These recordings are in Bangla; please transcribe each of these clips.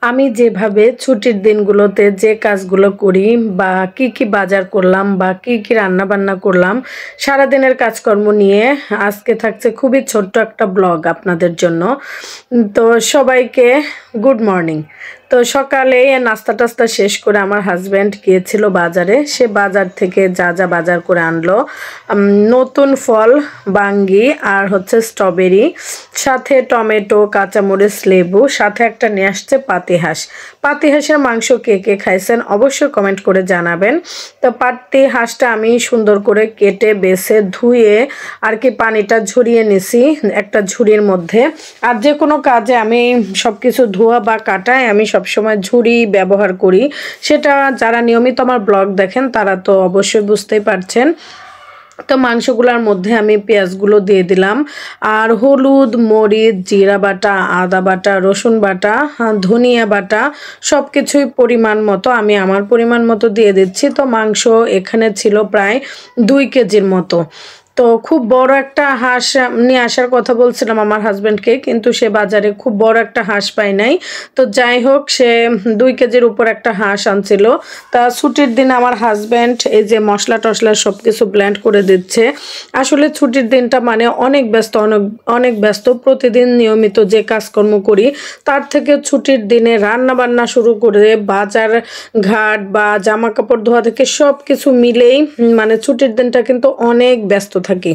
আমি যেভাবে ছুটির দিনগুলোতে যে কাজগুলো করি বা কি বাজার করলাম বা কি রান্না বান্না করলাম সারাদিনের কাজকর্ম নিয়ে আজকে থাকছে খুবই ছোট্ট একটা ব্লগ আপনাদের জন্য। তো সবাইকে গুড মর্নিং। তো সকালে নাস্তা টাস্তা শেষ করে আমার হাজব্যান্ড গিয়েছিল বাজারে। সে বাজার থেকে যা বাজার করে আনলো নতুন ফল বাঙ্গি আর হচ্ছে স্ট্রবেরি, সাথে টমেটো, কাঁচামরিচ, লেবু, সাথে একটা নিয়ে আসছে পাতিহাঁস। পাতিহাঁসের মাংস কে কে খাইছেন অবশ্যই কমেন্ট করে জানাবেন। তো পাতিহাঁসটা আমি সুন্দর করে কেটে বেছে ধুয়ে আর কি পানিটা ঝরিয়ে নিছি একটা ঝুড়ির মধ্যে। আর যে কোনো কাজে আমি সব কিছু ধোয়া বা কাটায় আমি সবসময় ঝুড়ি ব্যবহার করি। সেটা যারা নিয়মিত আমার ব্লগ দেখেন তারা তো অবশ্যই বুঝতেই পারছেন। তো মাংসগুলোর মধ্যে আমি পেঁয়াজগুলো দিয়ে দিলাম, আর হলুদ, মরিচ, জিরা বাটা, আদা বাটা, রসুন বাটা, ধনিয়া বাটা সব কিছুই পরিমাণ মতো আমি আমার পরিমাণ মতো দিয়ে দিচ্ছি। তো মাংস এখানে ছিল প্রায় 2 কেজির মতো। তো খুব বড় একটা হাঁস নিয়ে আসার কথা বলছিলাম আমার হাজব্যান্ডকে, কিন্তু সে বাজারে খুব বড় একটা হাঁস পায় নাই। তো যাই হোক, সে 2 কেজির উপর একটা হাঁস আনছিল। তা ছুটির দিন আমার হাজব্যান্ড এই যে মশলা টশলা সব কিছু ব্লেন্ড করে দিচ্ছে। আসলে ছুটির দিনটা মানে অনেক ব্যস্ত। প্রতিদিন নিয়মিত যে কাজকর্ম করি তার থেকে ছুটির দিনে রান্না বান্না শুরু করে বাজার ঘাট বা জামা কাপড় ধোয়া থেকে সব কিছু মিলেই মানে ছুটির দিনটা কিন্তু অনেক ব্যস্ত থাকি।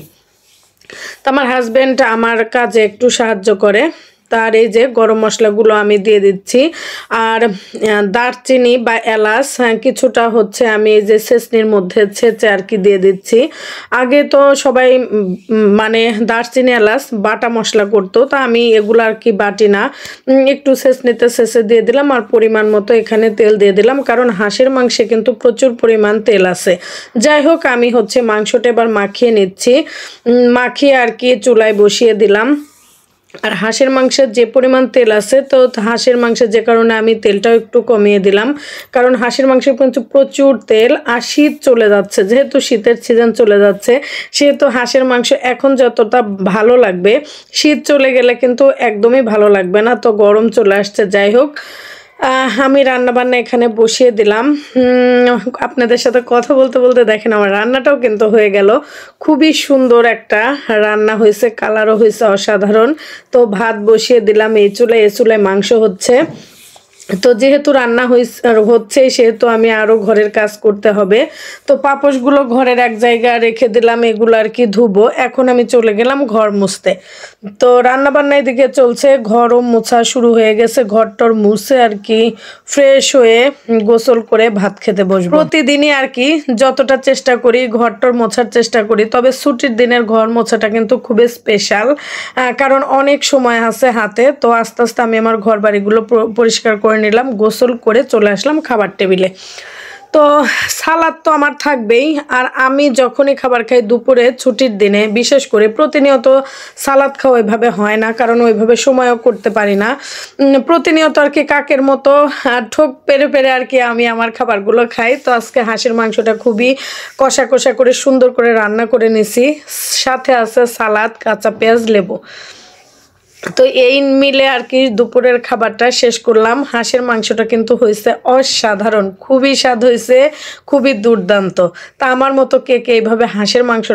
তো আমার হাজব্যান্ড আমার কাজে একটু সাহায্য করে। তার এই যে গরম মশলাগুলো আমি দিয়ে দিচ্ছি, আর দারচিনি বা এলাচ কিছুটা হচ্ছে আমি এই যে ছেঁচনির মধ্যে ছেঁচে আর কি দিয়ে দিচ্ছি। আগে তো সবাই মানে দারচিনি এলাচ বাটা মশলা করতো, তা আমি এগুলো আর কি বাটি না, একটু ছেঁচনিতে ছেঁচে দিয়ে দিলাম। আর পরিমাণ মতো এখানে তেল দিয়ে দিলাম, কারণ হাঁসের মাংসে কিন্তু প্রচুর পরিমাণ তেল আছে। যাই হোক, আমি হচ্ছে মাংসটা এবার মাখিয়ে নিচ্ছি। মাখিয়ে আর কি চুলায় বসিয়ে দিলাম। আর হাঁসের মাংসের যে পরিমাণ তেল আছে, তো হাঁসের মাংসের যে কারণে আমি তেলটাও একটু কমিয়ে দিলাম, কারণ হাঁসের মাংসের কিন্তু প্রচুর তেল। আর শীত চলে যাচ্ছে, যেহেতু শীতের সিজন চলে যাচ্ছে, সেহেতু হাঁসের মাংস এখন যতটা ভালো লাগবে শীত চলে গেলে কিন্তু একদমই ভালো লাগবে না। তো গরম চলে আসছে। যাই হোক, আমি রান্নাবান্না এখানে বসিয়ে দিলাম। আপনাদের সাথে কথা বলতে বলতে দেখেন আমার রান্নাটাও কিন্তু হয়ে গেল। খুবই সুন্দর একটা রান্না হয়েছে, কালারও হয়েছে অসাধারণ। তো ভাত বসিয়ে দিলাম এই চুলায় মাংস হচ্ছে। তো যেহেতু রান্না হচ্ছে সেহেতু আমি আরও ঘরের কাজ করতে হবে। তো পাপোশগুলো ঘরের এক জায়গায় রেখে দিলাম, এগুলো আর কি ধুবো। এখন আমি চলে গেলাম ঘর মুছতে। তো রান্নাবান্না এদিকে চলছে, ঘরও মোছা শুরু হয়ে গেছে। ঘরটর মুছে আর কি ফ্রেশ হয়ে গোসল করে ভাত খেতে বসবো। প্রতিদিনই আর কি যতটা চেষ্টা করি ঘরটর মোছার চেষ্টা করি, তবে ছুটির দিনের ঘর মোছাটা কিন্তু খুবই স্পেশাল, কারণ অনেক সময় আছে হাতে। তো আস্তে আস্তে আমি আমার ঘর বাড়িগুলো পরিষ্কার করে নিলাম, গোসল করে চলে আসলাম খাবার টেবিলে। তো সালাদ তো আমার থাকবেই। আর আমি যখনই খাবার খাই দুপুরে ছুটির দিনে, বিশেষ করে প্রতিনিয়ত সালাদ খাওয়া ওইভাবে হয় না, কারণ ওইভাবে সময়ও করতে পারি না। প্রতিনিয়ত আর কি কাকের মতো ঠোক পেরে আর কি আমি আমার খাবারগুলো খাই। তো আজকে হাঁসের মাংসটা খুবই কষা করে সুন্দর করে রান্না করে নিছি, সাথে আছে সালাদ, কাঁচা পেঁয়াজ, লেবু। তো এই মিলে আর কি দুপুরের খাবারটা শেষ করলাম। হাঁসের মাংসটা কিন্তু হয়েছে অসাধারণ, খুবই স্বাদ হয়েছে, খুবই দুর্দান্ত। তা আমার মতো কে এইভাবে হাঁসের মাংস